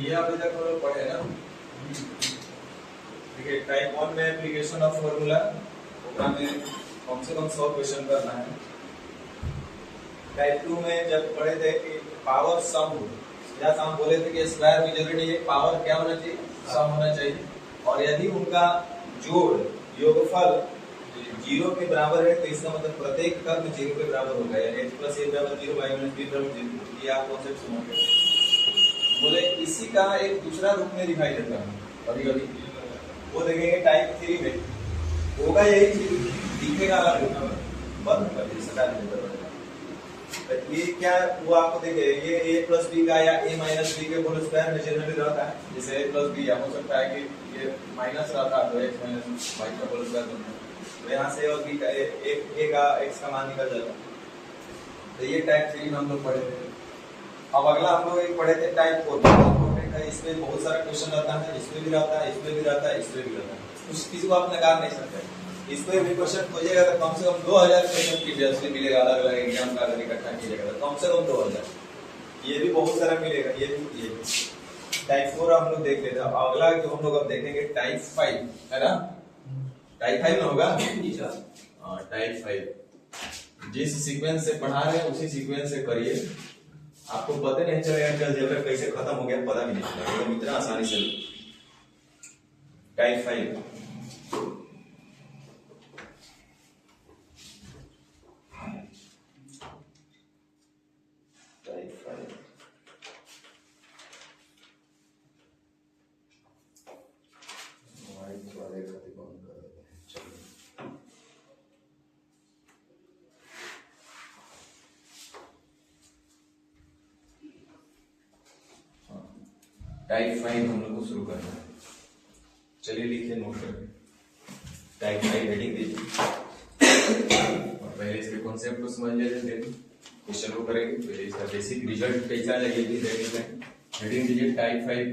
ये अभी तक हम लोग पढ़े ना। देखिए टाइप 1 में एप्लीकेशन ऑफ फॉर्मूला होगा में कम से कम 100 क्वेश्चन करना है। टाइप 2 में जब पढ़े थे कि पावर सम, या हम बोले थे कि स्क्वायर में जरूरी नहीं है, पावर क्या होना चाहिए, सम होना चाहिए। और यदि उनका जोड़ योगफल 0 के बराबर है तो इसका मतलब प्रत्येक टर्म 0 के बराबर होगा, यानी x + a = 0, y - b = 0। ये आप कॉन्सेप्ट समझ। बोले इसी का एक दूसरा रूप में दिखाई देता है कभी-कभी, वो देखेंगे टाइप 3 में होगा यही चीज, दिखेगा अलग रूप, बंद कर दीजिए, सटा दीजिए। तो ये क्या वो आपको देखे, ये a + b का या a - b के होल स्क्वायर में जनरली रहता है, जैसे a + b, या हो सकता है कि ये माइनस रहता है तो x - y का होल स्क्वायर बनता है, तो यहाँ से और b का a का x का मान निकल जाता है। तो ये टाइप 3 में हम लोग पढ़े थे। अब अगला हम लोग एक पढ़े थे टाइप 4। इसमें बहुत सारा क्वेश्चन रहता है, इसमें भी रहता है, इसमें भी रहता है, इसमें भी रहता है, उस किसी को आप नकार नहीं सकते। इसमें भी क्वेश्चन खोजिएगा तो कम से कम 2000 क्वेश्चन की जैसे मिलेगा, अलग अलग एग्जाम का अगर इकट्ठा कीजिएगा तो कम से कम 2000। ये भी बहुत सारा मिलेगा। ये टाइप 4 हम लोग देख लेते हैं। अगला जो हम लोग अब देखेंगे टाइप 5 है ना, टाइप 5 में होगा टाइप 5। जिस सीक्वेंस से पढ़ा रहे हैं उसी सीक्वेंस से करिए, आपको पता नहीं चलेगा कि अलजेब्रा कैसे खत्म हो गया, पता भी नहीं चलेगा, इतना आसानी से। टाइप 5 टाइप 5 हम लोग को शुरू करना है। चलिए लिखिए नोट करके, टाइप 5 हेडिंग दीजिए और पहले इसके कॉन्सेप्ट को समझ लेते हैं, क्वेश्चन को करेंगे। पहले इसका बेसिक रिजल्ट कैसा लगेगी, हेडिंग दीजिए टाइप 5।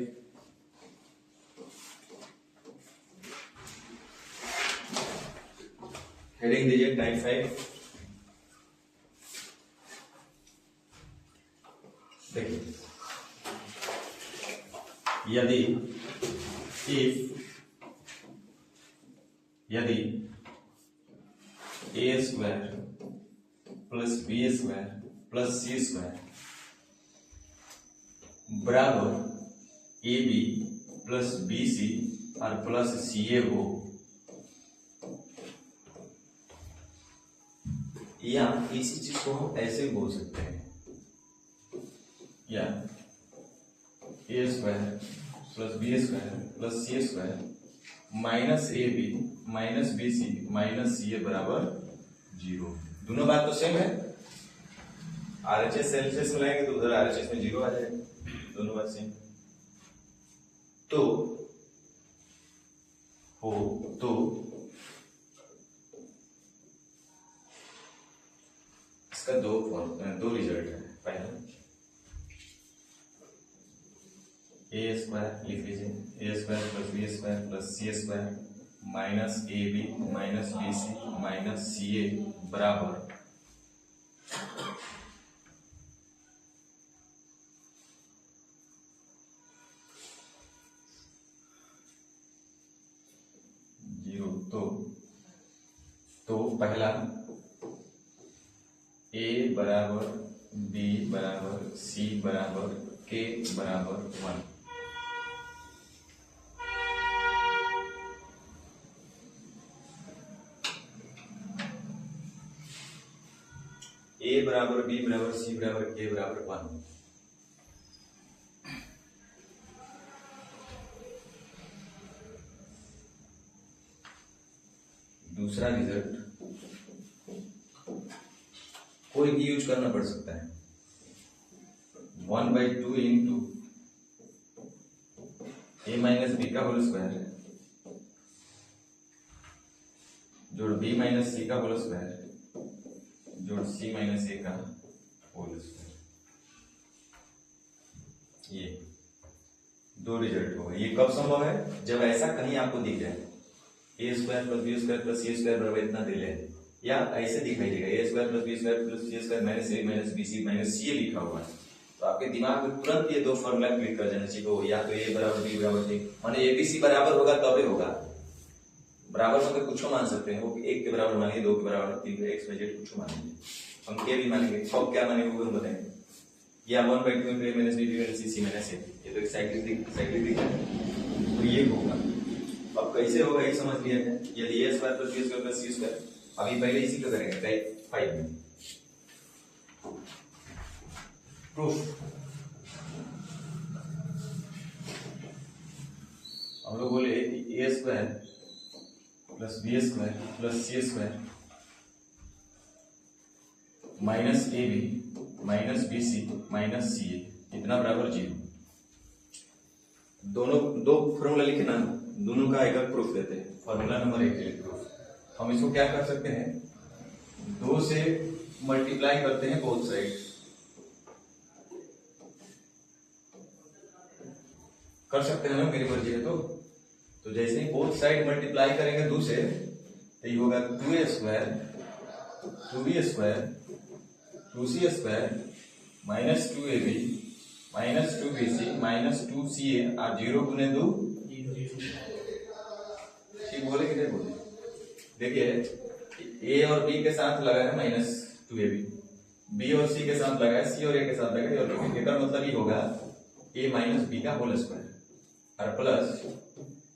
हेडिंग दीजिए टाइप 5। देखिए, यदि a square plus b square plus c square बराबर ab प्लस bc और प्लस ca हो, या इसी चीज को हम ऐसे बोल सकते हैं, या a square plus b square plus c square minus ab minus bc minus ca बराबर 0। दोनों बात तो सेम है। RHS LHS मिलाएंगे तो उधर RHS में 0 आ जाएगा, दोनों बात सेम। तो इसका दो रिजल्ट है। पहला a स्क्वायर लिख लीजिए, a square plus b square plus c square minus ab minus bc minus ca बराबर तो पहला a बराबर b बराबर c बराबर k बराबर 1। a बराबर b बराबर c बराबर k बराबर 1। दूसरा रिजल्ट कोई भी यूज करना पड़ सकता है, 1/2 इंटू a माइनस बी का होल स्क्वायर है जोड़ b माइनस सी का होल स्क्वायर जोड़ c माइनस a का होल स्क्वायर। ये दो रिजल्ट हो गए। ये कब संभव है, जब ऐसा कहीं आपको दिख जाए a square plus b square plus c square बराबर इतना दे ले, या ऐसे दिखाई देगा a square plus b square plus c square minus a minus bc minus ca लिखा हुआ है, तो आपके दिमाग में तुरंत ये दो फॉर्मूला क्लिक कर जाना चाहिए, तो या तो ए बराबर बी बराबर सी, माने एबीसी बराबर होगा तबे होगा। बराबर मतलब कुछ मान सकते हैं, वो एक के बराबर मानिए, दो के बराबर, तीन के, एक्स वाई जेड कुछ मानेंगे, हम के भी मानेंगे, सब क्या मानेंगे वो हम बताएंगे। या 1/2 × a - b - c c - a, ये तो एक साइक्लिक है, तो ये होगा। अब कैसे होगा ये समझ लिया है। यदि a² + b² + c², अभी पहले इसी का करेंगे टाइप 5 में प्रूफ। हम लोग बोले कि a² + b² + c² minus ab minus bc minus ca इतना बराबर 0। दोनों दो फॉर्मूला लिखे ना, दोनों का एक प्रूफ देते हैं। फॉर्मूला नंबर 1 के लिए प्रूफ, हम इसको क्या कर सकते हैं, 2 से मल्टीप्लाई करते हैं बोथ साइड, कर सकते हैं ना, मेरी मर्जी है। तो जैसे ही बोथ साइड मल्टीप्लाई करेंगे 2 से, तो ये होगा 2a² 2b² 2c² minus 2ab minus 2bc minus 2ca और 0 गुने 2 ठीक बोले कि नहीं बोले। देखिए a और b के साथ लगा है माइनस 2ab, b और c के साथ लगा है, c और a के साथ लगा है, और इसका मतलब ये होगा a माइनस b का होल स्क्वायर और प्लस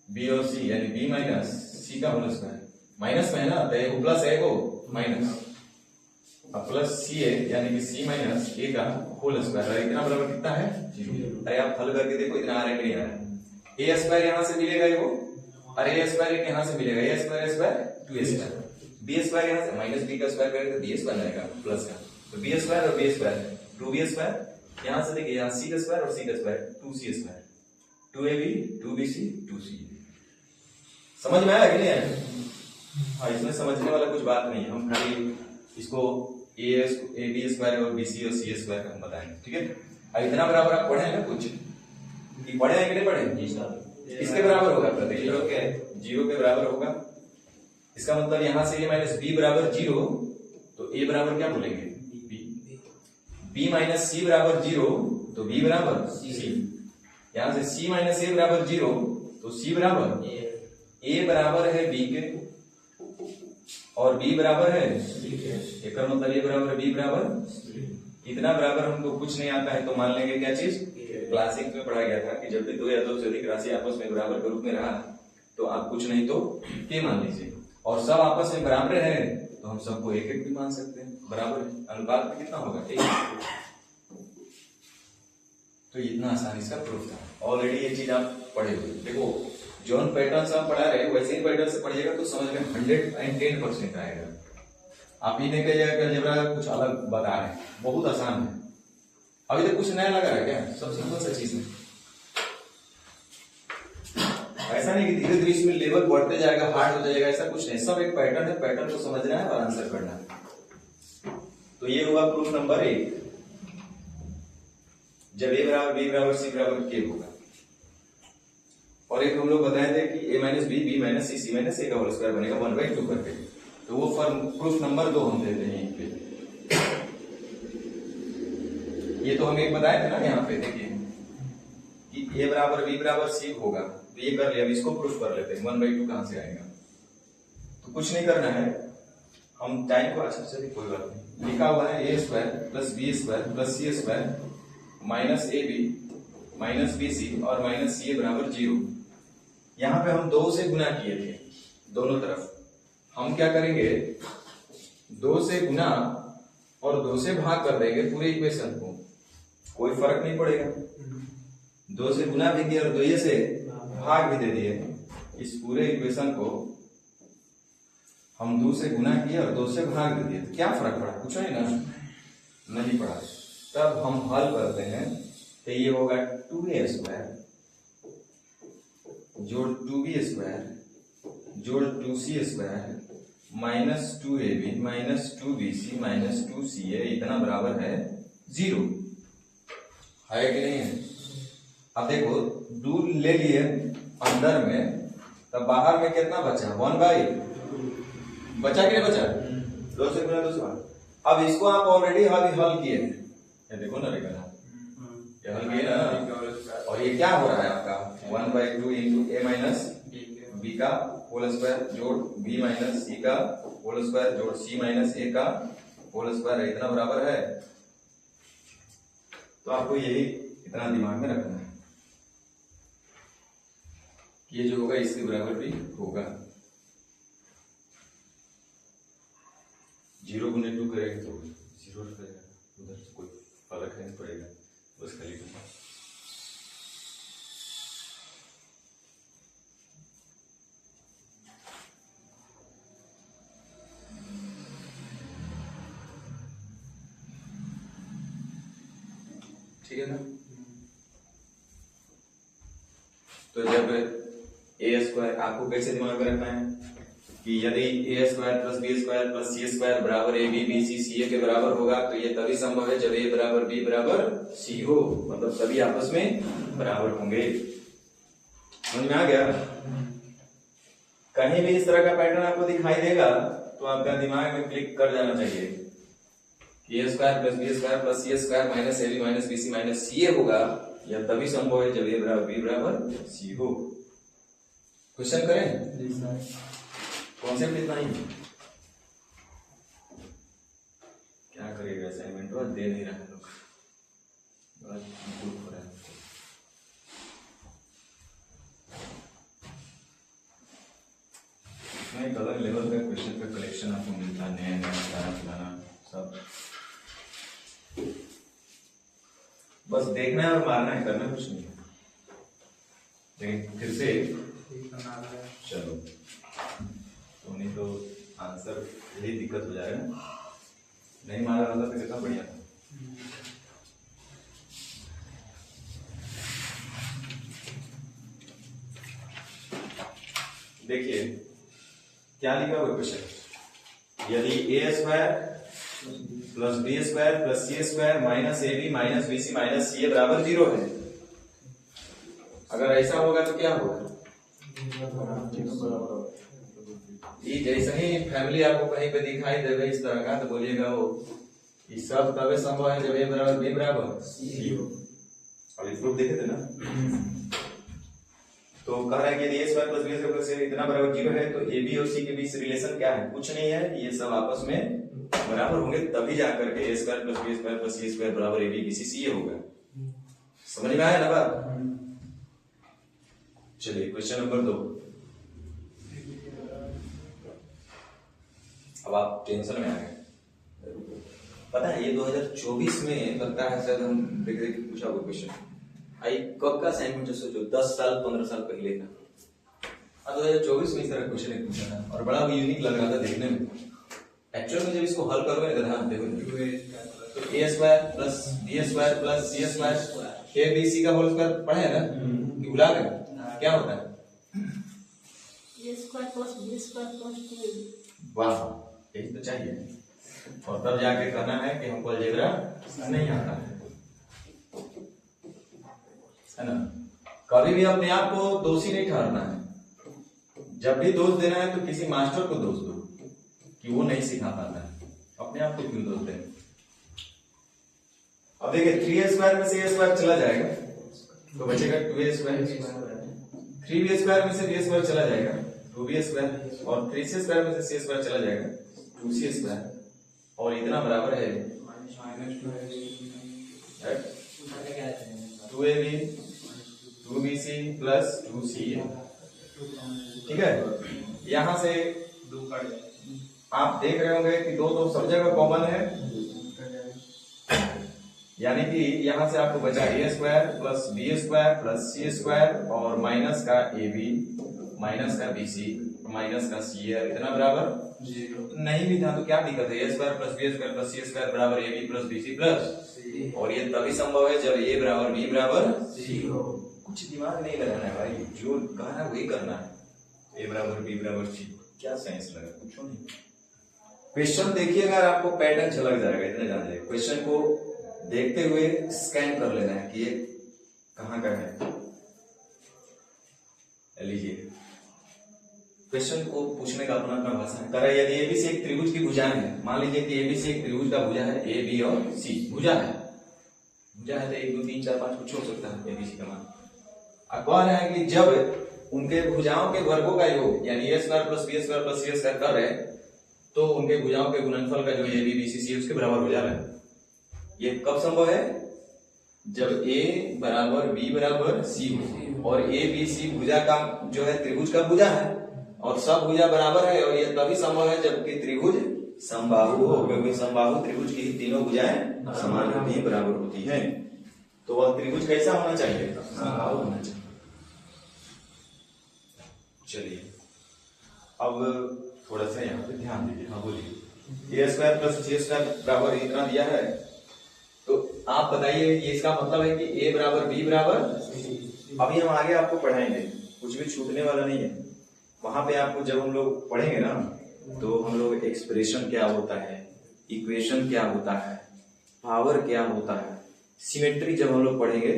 b और c यानी b माइनस c का होल स्क्वायर। माइनस में है ना, तो एक प्लस है, को माइनस, अब प्लस सी ए यानी कि सी माइनस ए का होल स्क्वायर। इतना बराबर कितना है 0। अरे आप हल करके देखो इतना आ रहा है कि नहीं आ रहा है। ए स्क्वायर यहाँ से मिलेगा ये वो, और ए स्क्वायर यहाँ से मिलेगा, A square 2a², B square यहाँ से माइनस बी का स्क्वायर करेंगे तो बी स्क्वायर आएगा प्लस का, तो बी स्क्वायर और बी स्क्वायर 2b², यहाँ से देखिए यहाँ सी का स्क्वायर और सी का square 2c², 2ab 2bc 2c। समझ में आया कि नहीं आया? हाँ, इसमें समझने वाला कुछ बात नहीं है, हम खाली इसको ab² और bc और c² का हम बताएंगे, ठीक है। अब इतना बराबर आप पढ़े हैं ना कुछ, कि पढ़े हैं कि नहीं पढ़े? किसके बराबर होगा? 0 के बराबर होगा। इसका मतलब यहां से a माइनस b बराबर 0, तो a बराबर क्या बोलेंगे b माइनस c बराबर 0, तो b बराबर c। यहां से c माइनस a बराबर 0, तो c बराबर a बराबर है b के और b बराबर है एक मतलब a बराबर b बराबर। इतना बराबर हमको कुछ नहीं आता है तो मान लेंगे क्या चीज, क्लास 6 में पढ़ा गया था कि जब भी 2 या 2 से अधिक राशि आपस में बराबर के रूप में रहा तो आप कुछ नहीं तो k मान लीजिए, और सब आपस में बराबर है तो हम सबको 1 भी मान सकते हैं, बराबर है। अनुपात में कितना होगा 1। तो इतना आसान इसका प्रूफ था। ऑलरेडी ये चीज आप पढ़े हुए। देखो जॉन पैटर्न से आप पढ़ा रहे वैसे ही पैटर्न से पढ़िएगा तो समझ में 110% आएगा। आप ही नहीं कहिएगा कि अलजेब्रा कुछ अलग बता रहे हैं, बहुत आसान है। अभी तक कुछ नया लगा है क्या? सब सिंपल सा चीज है। ऐसा नहीं कि धीरे धीरे इसमें लेवल बढ़ते जाएगा, हार्ड हो जाएगा, ऐसा कुछ नहीं। सब एक पैटर्न है, पैटर्न को समझना है और आंसर करना है। तो ये हुआ प्रूफ नंबर 1, जब a बराबर b बराबर c बराबर k होगा। और एक हम लोग बताए थे कि a minus B B minus C C minus A का होल स्क्वायर बनेगा 1/2 करके, तो वो प्रूफ नंबर 2 हम देते हैं यहीं पे। ये तो हम एक बताए थे ना यहाँ पे, देखिए कि a बराबर b बराबर c होगा, तो ये कर लिया। अब इसको प्रूफ कर लेते हैं। 1/2 कहां से आएगा? तो कुछ नहीं करना है, हम टाइम को अच्छा से कोई बात नहीं, लिखा हुआ है a² + b² + c² minus ab minus bc और माइनस ca बराबर 0। यहां पे हम 2 से गुना किए थे दोनों तरफ, हम क्या करेंगे 2 से गुना और 2 से भाग कर देंगे पूरे इक्वेशन को, कोई फर्क नहीं पड़ेगा। 2 से गुना भी किया और 2 से भाग भी दे दिए। इस पूरे इक्वेशन को हम 2 से गुना किया और 2 से भाग दे दिए, तो क्या फर्क पड़ा? कुछ नहीं ना, नहीं पड़ा। तब हम हल करते हैं तो ये होगा 2a² जोड़ 2b² जोड़ 2c² minus 2ab minus 2bc minus 2ca इतना बराबर है 0। है कि नहीं है? अब देखो दूर ले लिए अंदर में, तब बाहर में कितना बचा? 1/2 बचा कि नहीं बचा? 2 से गुना 2 से भाग। अब इसको आप ऑलरेडी हल किए हैं, ये देखो ना रेखा, हल किए ना, और ये क्या हो रहा है आपका 1/2 इंटू ए माइनस बी का होल स्क्वायर जोड़ बी माइनस सी का होल स्क्वायर जोड़ सी माइनस ए का होल स्क्वायर इतना बराबर है। तो आपको यही इतना दिमाग में रखना है कि ये जो होगा इसके बराबर भी होगा। 0 गुने 2 करेंगे तो 0 रहेगा, उधर से कोई फर्क नहीं पड़ेगा, बस खाली ठीक है ना। तो जब ए स्क्वायर आपको कैसे दिमाग में रखना है कि यदि A square plus B square plus C square बराबर ए बी बी सी सी ए के बराबर होगा तो ये तभी संभव है जब ए बराबर बी बराबर सी हो, मतलब सभी आपस में बराबर होंगे। समझ में आ गया। कहीं भी इस तरह का पैटर्न आपको दिखाई देगा तो आपका दिमाग में क्लिक कर जाना चाहिए कि A square plus B square plus C square minus A B minus B C minus C A होगा, यह तभी संभव है जब ए बराबर बी बराबर सी हो। क्वेश्चन करें, कॉन्सेप्ट इतना ही। क्या करेगा, असाइनमेंट तो दे नहीं रहा है लोग, बड़ा दुख हो रहा है। एक अलग लेवल का क्वेश्चन का कलेक्शन आपको मिलता है, नया नया सारा फलाना सब, बस देखना है और मारना है, करना कुछ नहीं है। लेकिन फिर से चलो तो नहीं तो आंसर यही दिक्कत हो जाएगा ना, नहीं मारा रहता तो कितना बढ़िया था। देखिए क्या लिखा हुआ क्वेश्चन, यदि A square plus B square plus C square minus A B minus B C minus C A बराबर 0 है, अगर ऐसा होगा तो क्या होगा, ये जैसे ही फैमिली आपको कहीं पे दिखाई देगा इस तरह का तो बोलिएगा वो ये सब तभी संभव है जब ए बराबर बी बराबर सी हो। और ये प्रूफ देखे थे ना, तो कह रहा है कि A square plus B square plus इतना बराबर 0 है तो ए बी और सी के बीच रिलेशन क्या है, कुछ नहीं है, ये सब आपस में बराबर होंगे तभी जाकर के A square plus B square plus C square बराबर A B B C C A होगा। समझ में आया ना बात। चलिए क्वेश्चन नंबर 2। अब आप टेंशन में आ गए, पता है ये 2024 में लगता है शायद हम देख देख पूछा हुआ क्वेश्चन आई कब का असाइनमेंट, सोचो 10 साल 15 साल पहले का। 2024 में इस तरह क्वेश्चन एक पूछा था और बड़ा यूनिक लग रहा था देखने में। एक्चुअल में जब इसको हल करोगे ना हाँ देखो तो A square plus B square plus C square A B C का होल स्क्वायर पढ़े है ना कि भुला गए, क्या होता है A square plus B square plus 2। वाह यही तो चाहिए, और तब जाके कहना है कि हमको अलजेब्रा नहीं आता है ना। कभी भी अपने आप को दोषी नहीं ठहरना है, जब भी दोष देना है तो किसी मास्टर को दोष दो कि वो नहीं सिखा पाता है, अपने आप को क्यों दोष दें। अब देखिए 3a स्क्वायर में से a स्क्वायर चला जाएगा तो बचेगा 2a स्क्वायर, 3b स्क्वायर में से b स्क्वायर चला जाएगा 2b स्क्वायर, और 3c स्क्वायर में से c स्क्वायर चला जाएगा 2c स्क्वायर, और इतना बराबर है 2ab 2bc प्लस 2ca। ठीक है, यहां से आप देख रहे होंगे कि दो सब जगह कॉमन है, यानी कि यहां से आपको बचा A square plus B square plus C square और माइनस का ए बी माइनस का बी सी माइनस का सी है, इतना बराबर 0 नहीं भी था तो क्या दिक्कत है, A square plus B square plus C square बराबर A B plus B C plus, और ये तभी संभव है जब ए बराबर बी बराबर सी हो। कुछ दिमाग नहीं लगाना है भाई, जो कहना है वही करना है, ए बराबर बी बराबर सी, क्या साइंस लगा, कुछ नहीं। क्वेश्चन देखिएगा और आपको पैटर्न झलक जाएगा, इतना जान जाएगा। क्वेश्चन को देखते हुए स्कैन कर लेना है कि ये कहां का है। लीजिए क्वेश्चन को पूछने का अपना अपना भाषा है। कह यदि एबीसी एक त्रिभुज की भुजाएं है, मान लीजिए कि एबीसी एक त्रिभुज का भुजा है, ए बी और सी भुजा है, चाहे तो 1 2 3 4 5 कुछ हो सकता है एबीसी का मान। अब कह रहे हैं कि जब उनके भुजाओं के वर्गों का योग यानी a square plus b square plus c square कर रहे हैं तो उनके भुजाओं के गुणनफल का जो ए बी बी सी सी उसके बराबर हो जा रहा है। ये कब संभव है? जब a बराबर b बराबर c हो और a b c भुजा का जो है त्रिभुज का भुजा है और सब भुजा बराबर है, और ये तभी संभव है जबकि त्रिभुज समबाहु हो, क्योंकि समबाहु त्रिभुज की तीनों भुजाएं समान होती हैं, बराबर होती हैं। तो वह त्रिभुज कैसा होना चाहिए? समबाहु होना चाहिए। चलिए अब थोड़ा सा यहाँ पे ध्यान दीजिए। हाँ बोलिए। ए स्क्वायर प्लस सी स्क्वायर बराबर इतना दिया है, तो आप बताइए ये इसका मतलब है कि ए बराबर बी बराबर। अभी हम आगे आपको पढ़ाएंगे, कुछ भी छूटने वाला नहीं है। वहां पे आपको जब हम लोग पढ़ेंगे ना तो हम लोग एक्सप्रेशन क्या होता है, इक्वेशन क्या होता है, पावर क्या होता है, सिमेट्री जब हम लोग पढ़ेंगे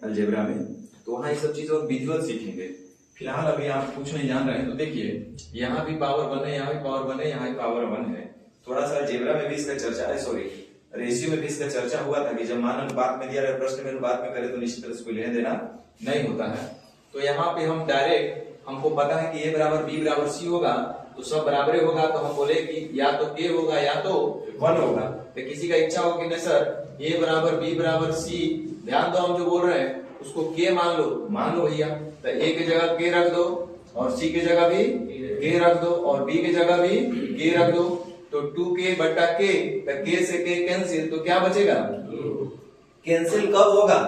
अलजेब्रा में तो वहां ये सब चीज और विजुअल सीखेंगे। फिलहाल अभी आप कुछ नहीं जान रहे हैं तो देखिए यहाँ भी पावर 1 है, यहाँ भी पावर 1 है, यहाँ भी पावर 1 है। थोड़ा सा अलजेब्रा में भी इसका चर्चा है, सॉरी रेशियो में भी इसका चर्चा हुआ था कि जब मान अनुपात में दिया रहे प्रश्न में अनुपात में करे तो निश्चित तरह से कोई लेना देना नहीं होता है। तो यहाँ पे हम डायरेक्ट हमको पता है कि ए बराबर बी बराबर सी होगा तो सब बराबर होगा, तो हम बोले कि या तो के होगा या तो 1 होगा। तो किसी का इच्छा हो कि नहीं सर ए बराबर बी बराबर सी, ध्यान दो हम जो बोल रहे हैं उसको के मान लो भैया, तो ए की जगह के रख दो और सी की जगह भी के रख दो और बी की जगह भी के रख दो, तो 2k बटा k, तो k से k कैंसिल, तो क्या बचेगा? कैंसिल कब होगा?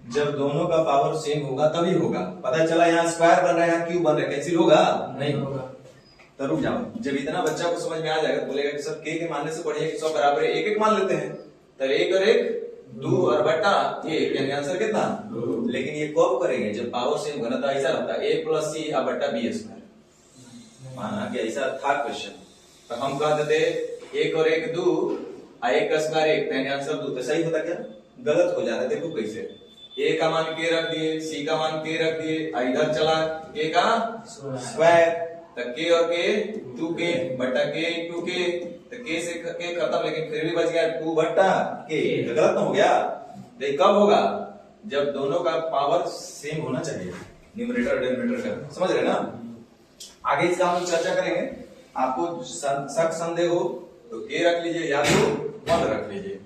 जब दोनों का पावर सेम होगा तभी होगा। पता चला यहाँ स्क्वायर बन रहा है, यहाँ क्यूब बन रहा है, कैंसिल होगा? नहीं होगा। तो रुक जाओ, जब इतना बच्चा को समझ में आ जाएगा बोलेगा कि सब के मानने से बढ़िया कि सब बराबर है, एक एक मान लेते हैं, तो 1 और 1 2 और बटा 1, यानी आंसर कितना? 2। लेकिन ये कब करेंगे? जब पावर सेम होगा, तो ऐसा रहता है a प्लस सी बटा बी स्क्वायर। माना कि ऐसा था क्वेश्चन, तो हम कह देते 1 और 1 2 और 1 का स्क्वायर 1, यानी आंसर 2। तो सही होता क्या? गलत हो जा रहा है। देखो कैसे, a का मान k रख दिए, c का मान k रख दिए, इधर चला k का स्क्वायर, तो k और k 2k बटा k इंटू k, तो k से k खत्म, लेकिन फिर भी बच गया 2 बटा k। तो गलत ना हो गया? तो कब होगा? जब दोनों का पावर सेम होना चाहिए, न्यूमरेटर डिनोमिनेटर का। समझ रहे ना? आगे इसका हम चर्चा करेंगे। आपको शक संदेह हो तो k रख लीजिए या तो 1 रख लीजिए।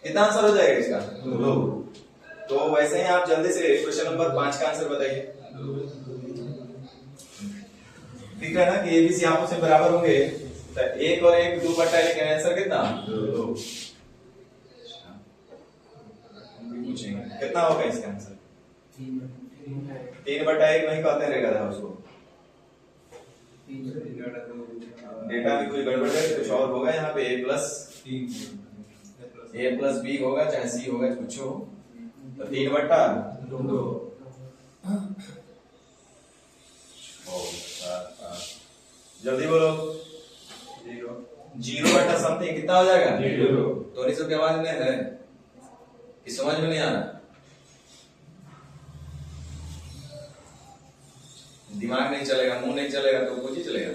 कितना आंसर हो जाएगा इसका? 2। तो वैसे ही आप जल्दी से क्वेश्चन नंबर 5 का आंसर बताइए। ठीक है ना कि एबीसी आपस में बराबर होंगे, तो 1 और 1 2 बटा 1, आंसर कितना? 2। पूछेंगे कितना होगा इसका आंसर? 3 बटा 1 नहीं कहते रहेगा था उसको, डेटा में कोई गड़बड़ है, कुछ और होगा। यहाँ पे a प्लस बी होगा, चाहे सी होगा, कुछ हो, तो 3 बटा 2। जल्दी बोलो। 0 बटा समथिंग कितना हो जाएगा? 0। तो नहीं सबकी आवाज नहीं है कि समझ में नहीं आ रहा? दिमाग नहीं चलेगा, मुंह नहीं चलेगा तो कुछ ही चलेगा।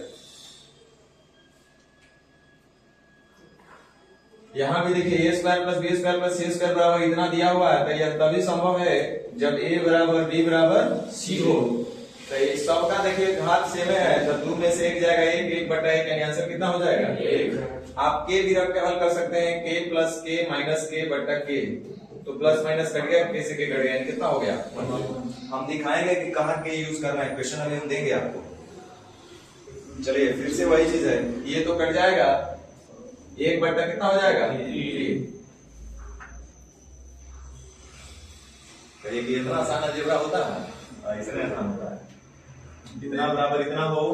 यहाँ भी देखिए a square plus B square plus C square बराबर इतना दिया हुआ है, तो यह तभी संभव है जब a बराबर b बराबर c हो। तो ये सबका देखिए घात सेम है, तो 2 में से 1 जाएगा 1 बटा 1, यानी आंसर कितना हो जाएगा? 1। आप k भी रख के हल कर सकते हैं, k plus k minus k बटा k, तो प्लस माइनस कट गया, k से k कट गया, यानी कितना हो गया? 1। हम दिखाएंगे कि कहाँ k यूज करना है, क्वेश्चन अभी हम देंगे आपको। चलिए फिर से वही चीज है, ये तो कट जाएगा, 1 बटा कितना हो जाएगा? 3। कहिए कि इतना आसान अलजेब्रा होता है? इतना आसान होता है। इतना बराबर इतना हो,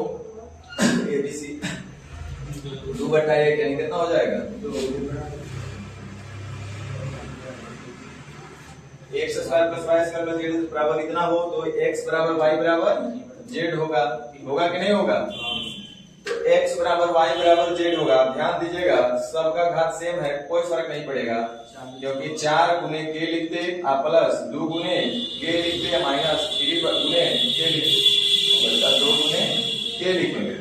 एबीसी 2 बटा 1, यानी कितना हो जाएगा? 2। x square plus y square plus z बराबर इतना हो, तो x बराबर y बराबर z होगा। होगा कि नहीं होगा? तो x बराबर y बराबर z होगा। ध्यान दीजिएगा सबका घात सेम है, कोई फर्क नहीं पड़ेगा, क्योंकि 4 गुने k लिखते प्लस 2 गुने k लिखते माइनस 3 गुने k लिखते, 2 गुने k लिखेंगे।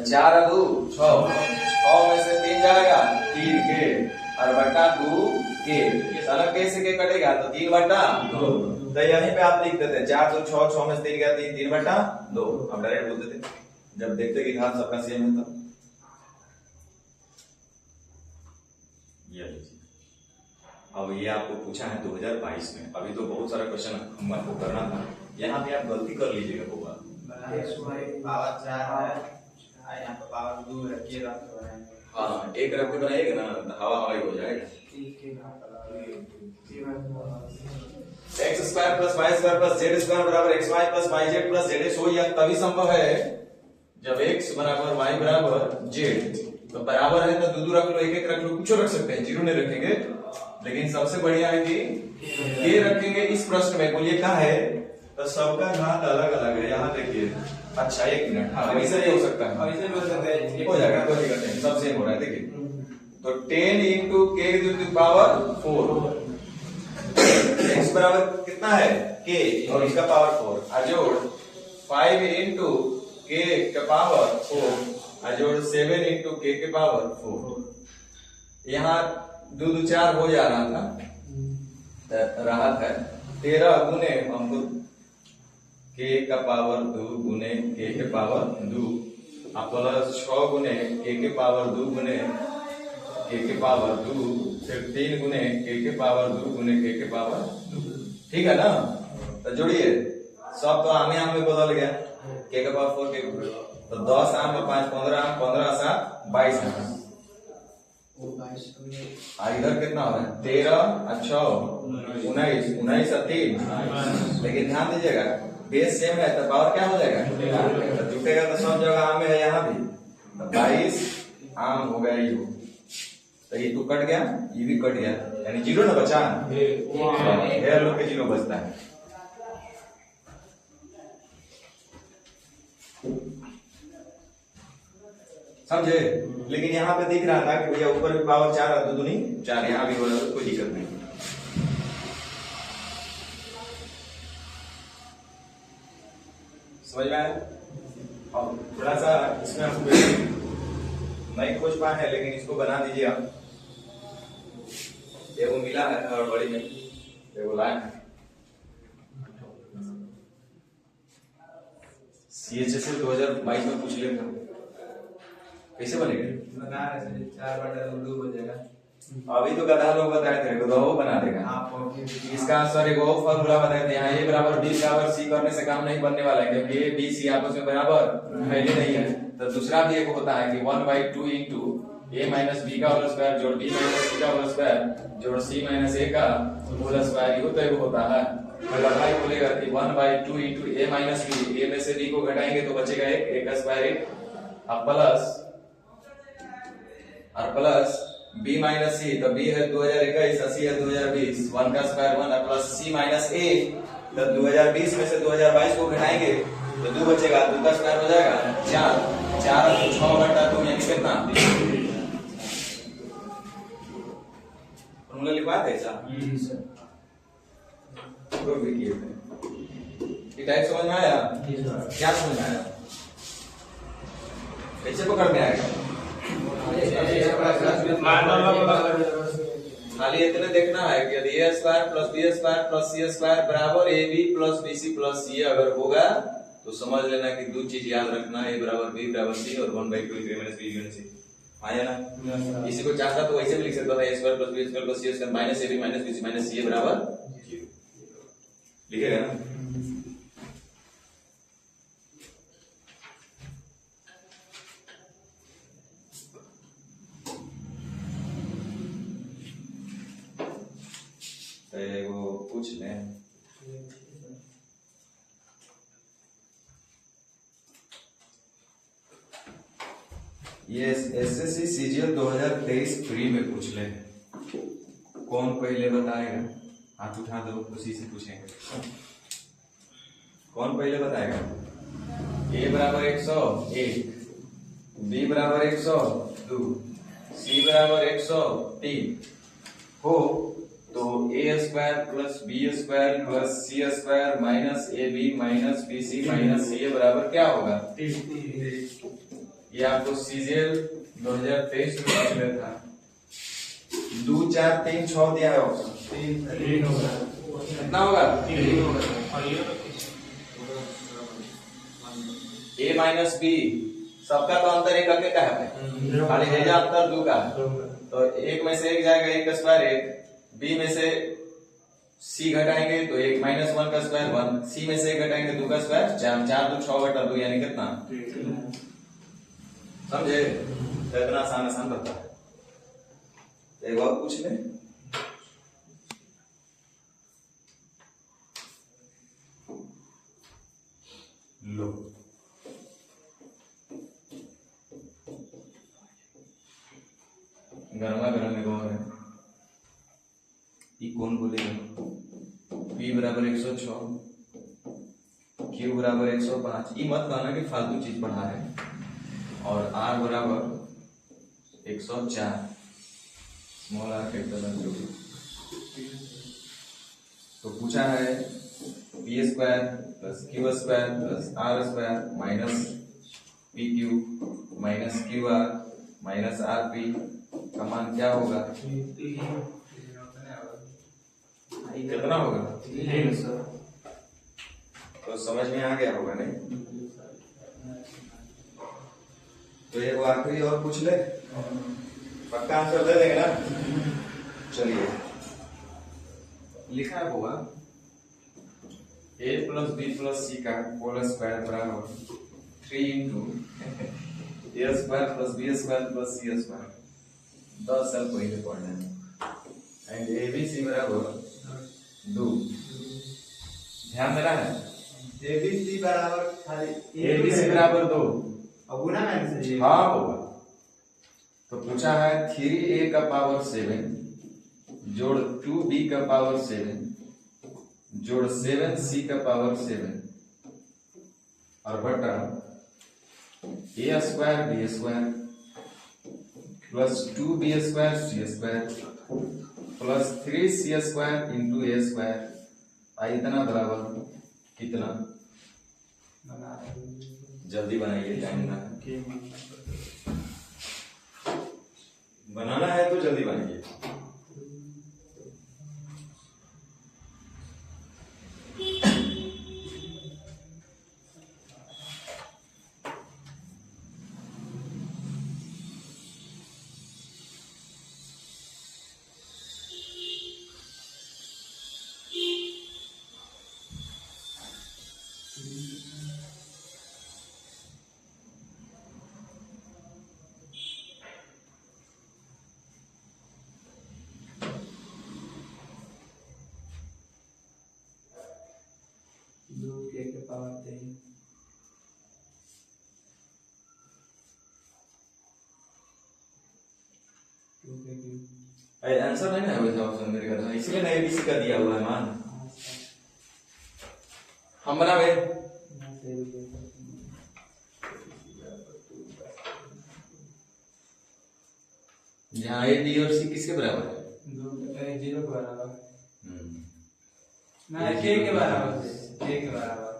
4 और 2 6 में से 3 जाएगा 3 के और बटा 2 के साला कैसे के कटेगा तो 3 बटा 2। तो यहीं पे आप लिख देते 4 2 6 में से 3 गया 3 बटा 2। हम डायरेक्ट बोल देते जब देखते कि घात सबका सेम है तो ये लीजिए। अब ये आपको पूछा है 2022 में, अभी तो बहुत सारा क्वेश्चन हमको करना था, यहाँ पे आप गलती कर लीजिएगा होगा पावर 4 है यहाँ पे पावर 2 है के रख रहे हैं। हाँ एक रख के बनाएगा ना हवा हवाई हो जाएगा। x square plus y square plus z square बराबर xy plus yz plus zx हो, यह तभी संभव है जब x बराबर y बराबर z। तो बराबर है तो दो रख लो, एक रख लो, कुछ रख सकते हैं, जीरो नहीं रखेंगे, लेकिन सबसे बढ़िया है कि ये रखेंगे इस प्रश्न में। बोलिए कहा है तो सबका घात अलग अलग है, यहाँ देखिए। अच्छा एक मिनट, हाँ वैसे नहीं हो सकता है, ऐसे भी हो सकता है, हो जाएगा कोई दिक्कत नहीं, सब सेम हो रहा है। देखिए तो 10 इंटू के टू द पावर 4, x बराबर कितना है k और इसका पावर 4, अजोड़ 5 इंटू के का पावर 4 अजोड़ 7 इंटू के पावर 4। यहाँ 2 2 4 हो जा रहा था, राहत है 13 गुने हमको के का पावर 2 गुने के के पावर 2 प्लस 6 गुने के पावर 2 गुने के पावर 2 फिर 3 गुने के पावर 2 गुने के पावर 2। ठीक है ना? तो जोड़िए सब तो आम में बदल गया, के का पावर 4 के तो 10 आम 5 15 आम 15 7 22 आम। इधर कितना हो रहा है 13 और 6 19 19 और 3। लेकिन ध्यान दीजिएगा बेस सेम है तो पावर क्या हो जाएगा, तो जुटेगा तो सब जगह आम है, यहाँ भी तो 22 आम हो गया ये। तो ये तो कट गया, ये भी कट गया, यानी जीरो ना बचा, हेयर लोग के जीरो बचता है। समझे? लेकिन यहाँ पे दिख रहा था कि भैया ऊपर भी पावर 4 और 2 दूनी 4, यहाँ भी हो रहा है, कोई दिक्कत नहीं। समझ में आया? अब थोड़ा सा इसमें हम नहीं खोज पाए हैं, लेकिन इसको बना दीजिए आप। एगो मिला है और बड़ी में एगो लाइन है CHSL 2022 में पूछ लेगा कैसे बनेगा, बना रहे 4 बटा 2 हो जाएगा। अभी तो गधा लोग बताए थे तो वो बना देगा। इसका आंसर एक और फॉर्मूला बताए थे, यहाँ a बराबर b बराबर c करने से काम नहीं बनने वाला है, क्योंकि a b c आपस में बराबर पहले नहीं है। तो दूसरा भी एक होता है कि 1/2 इंटू a माइनस b का होल स्क्वायर जोड़ b माइनस c का होल स्क्वायर जोड़ c माइनस a का होल स्क्वायर, ये तो एक होता है। तो भाई बोलेगा कि 1/2 into a minus b, a में से b को घटाएंगे तो बचेगा एक का स्क्वायर 1 और प्लस b माइनस c, तो b है 2021 और c है 2020, 1 का square 1 plus c minus a, तो 2020 में से 2022 को घटाएंगे तो 2 बचेगा, 2 का स्क्वायर हो जाएगा 4, 4 और 6 बटा 2 यानी कितना, फॉर्मूला लिखवा दे ऐसा तो भी किए थे। ये टाइप समझ में आया? क्या समझ में आया? कैसे पकड़ में आएगा? खाली इतने देखना है कि यदि a square plus b square plus c square बराबर ab plus bc plus c अगर होगा तो समझ लेना कि दो चीज याद रखना, a बराबर b बराबर c और 1/2 a minus b minus c। आया ना? इसी को चाहता तो वैसे भी लिख सकता था a square plus b square plus c square minus ab minus bc minus c बराबर 0 लिखेगा ना? तो वो पूछ लें ये एसएससी सीजीएल 2023 फ्री में पूछ ले, कौन पहले बताएगा? हाथ उठा दो, उसी से पूछेंगे। कौन पहले बताएगा? a बराबर 101, b बराबर 102, c बराबर 103 हो तो a square plus b square plus c square minus ab minus bc minus ca बराबर क्या होगा? ये आपको सीजीएल 2023 में मिला था। 2 4 3 6 दिया है ऑप्शन। 3 होगा। कितना होगा? 3 होगा। a माइनस बी सबका तो अंतर एक का है, खाली हेजा अंतर 2 का है। तो एक में से एक जाएगा 1 का स्क्वायर 1, बी में से सी घटाएंगे तो 1 माइनस 1 का स्क्वायर 1, सी में से 1 घटाएंगे 2 का स्क्वायर 4, 4 2 6 बटा 2 यानी कितना? समझे? तो इतना आसान आसान रहता है। एक और पूछ ले। लो गरमा गरम एक और है, ये कौन बोलेगा? P बराबर 106, Q बराबर 105। ये मत कहना कि फालतू चीज पढ़ा रहे हैं। और R बराबर 104, स्मॉल r कैपिटल R जो भी। तो पूछा है P square plus Q square plus R square minus P Q minus Q R minus R P का मान क्या होगा? कितना होगा? तो समझ में आ गया होगा नहीं? तो ये वो आखिरी और पूछ ले, पक्का आंसर दे देंगे ना? चलिए लिखा है होगा a plus B plus C का होल स्क्वायर बराबर 3 into A square plus B square plus C square. 10 साल पहले पढ़ना है। एंड ए बी सी बराबर 2। ध्यान देना है। ABC बराबर खाली ए बी सी बराबर 2। अब गुना मैंने से हाँ होगा। तो पूछा है 3a का पावर 7 जोड़ 2b का पावर 7 जोड़ 7c का पावर 7 और बटा a square b square plus 2b square c square plus 3c square into a square. इतना बराबर कितना? जल्दी बनाइए, टाइम ना बनाना है तो जल्दी बनाइए। के पावर 3 आंसर नहीं ना वैसा ऑप्शन मेरे का, इसलिए नहीं एबीसी का दिया हुआ है मान। हम बनावे जहाँ ए बी और सी किसके बराबर है? 0 के बराबर ना k के बराबर है, k के बराबर।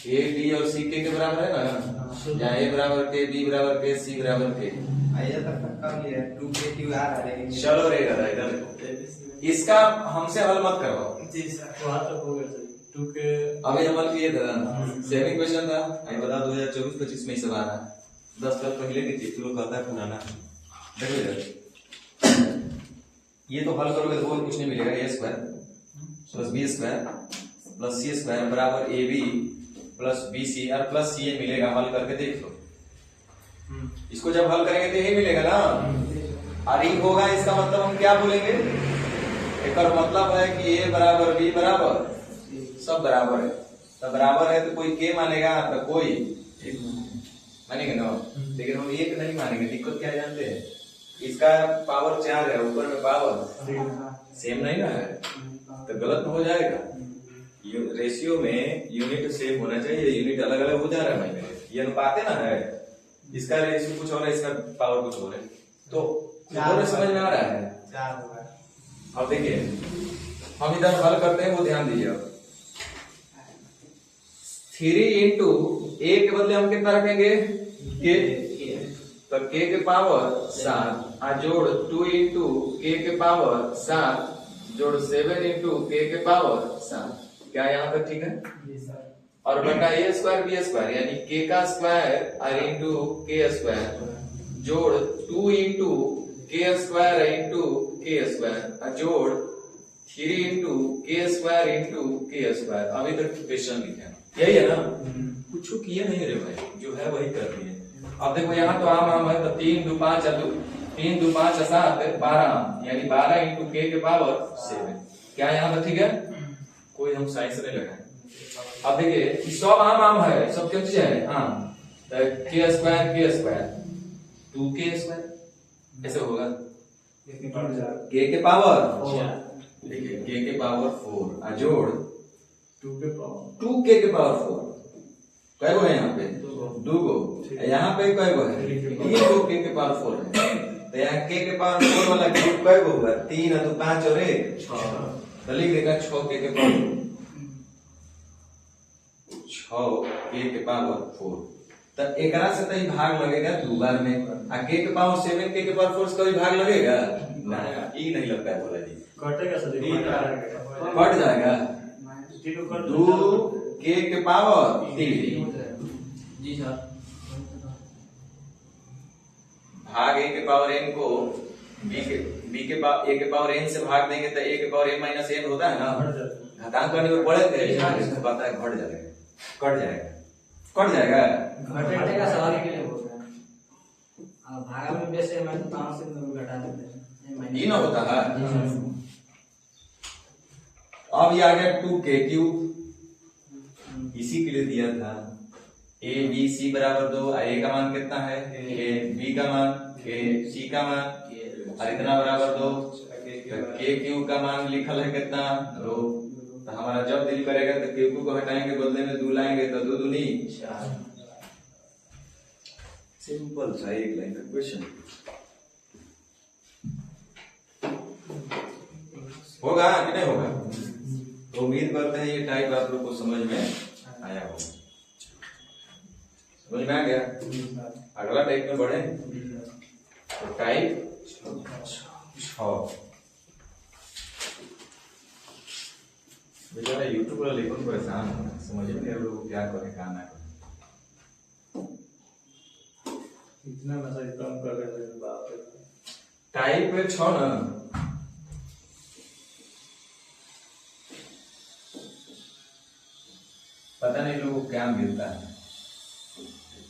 ए बी और सी के बराबर है ना? जहाँ ए बराबर के, बी बराबर के, सी बराबर के। आइए तक कम ही है 2k q आ रहा है लेकिन चलो रे दादा इधर देखो, इसका हमसे हल मत करवाओ। जी सर वहाँ तक हो गया सर 2k। अभी हम हल किए थे ना, सेविंग क्वेश्चन था। आई बता 2024-25 में ही सब आ रहा है। 10 साल पहले की चीज लोग कहता है पुराना। देखो इधर, ये तो हल करोगे तो कुछ नहीं मिलेगा। A square plus B square plus C square बराबर A B plus B C और प्लस सी ए मिलेगा। हल करके देख लो, इसको जब हल करेंगे तो यही मिलेगा ना। और ये होगा, इसका मतलब हम क्या बोलेंगे? एक और मतलब है कि ए बराबर बी बराबर सब बराबर है। तो बराबर है तो कोई के मानेगा तो कोई एक मानेंगे ना। लेकिन हम एक नहीं मानेंगे। दिक्कत क्या जानते हैं? इसका पावर 4 है, ऊपर में पावर सेम नहीं ना है, तो गलत हो जाएगा। रेशियो में यूनिट सेम होना चाहिए, यूनिट अलग अलग हो जा रहा है भाई मेरे। ये अनुपात है ना है, इसका रेशियो कुछ और है, इसका पावर कुछ और है। तो समझ में आ रहा है? 4 होगा। अब देखिए हम इधर हल करते हैं, वो ध्यान दीजिए। अब 3 इंटू a के बदले हम कितना रखेंगे k, तो k के पावर 7 जोड़ 2 इंटू k के पावर 7 जोड़ 7 इंटू k के पावर 7। क्या यहाँ तक ठीक है? और बटा a स्क्वायर b स्क्वायर यानी k का स्क्वायर और इंटू k स्क्वायर जोड़ 2 into k square into k square जोड़ 3 into k square into k square. अभी तक क्वेश्चन लिखे यही है ना, कुछ किए नहीं रे भाई, जो है वही कर दिए। अब देखो यहाँ तो आम है, तो 3 2 5 7 12 यानी 12 इंटू k के पावर 7। क्या यहाँ तक ठीक है? कोई हम साइंस नहीं लगाए। अब देखिए सब आम है, सब क्या चीज है आम, तो k स्क्वायर 2k स्क्वायर ऐसे होगा, k के पावर देखिए k के पावर 4 जोड़ 2k के पावर 4। कै गो है यहाँ पे? 2 गो। यहाँ पे कै गो है? 3 गो k के पावर 4 है। तो यहाँ k के पावर 4 वाला क्यूब कै गो होगा? 3 और 2 5 और 1 6। तो लिख देगा 6k के पावर 6k के पावर 4। तो एकरा से तो भाग लगेगा 2 बार में, आ k के पावर 7k के पावर 4 से कभी भाग लगेगा ना, ये नहीं लगता है बोला जी, कटेगा सर, कट जाएगा। 2k के पावर 3 जी सर भाग a के पावर n को b के पावर a के पावर n से भाग देंगे तो a के पावर n माइनस n होता है ना, घातांक करने में पड़े थे, इसको पता है घट जाएगा, कट जाएगा घटेगा सवाल के लिए बोल रहे हैं। अब भागा में वैसे मैं तो कहां से घटा देते हैं, ये ना होता है। अब ये आ गया 2k क्यूब, इसी के लिए दिया था a b c बराबर 2, a का मान कितना है, a b का मान, a c का मान और इतना बराबर 2, k क्यूब का मान लिखल है कितना 2। तो हमारा जब दिल करेगा तो k क्यूब को हटाएंगे, बदले में 2 लाएंगे तो 2 दूनी 4। सिंपल सा एक लाइन का क्वेश्चन होगा कि नहीं होगा? तो उम्मीद करते हैं ये टाइप आप लोग को समझ में आया होगा। समझ में आ गया? अगला टाइप में बढ़े तो टाइप 6। बेचारा यूट्यूब वाला लेकिन परेशान हो रहा है, समझ में नहीं लोग क्या करें क्या ना करें। इतना मैसेज कम कर रहे हैं बाप रे। टाइप 6 ना, पता नहीं लोगों को क्या मिलता है।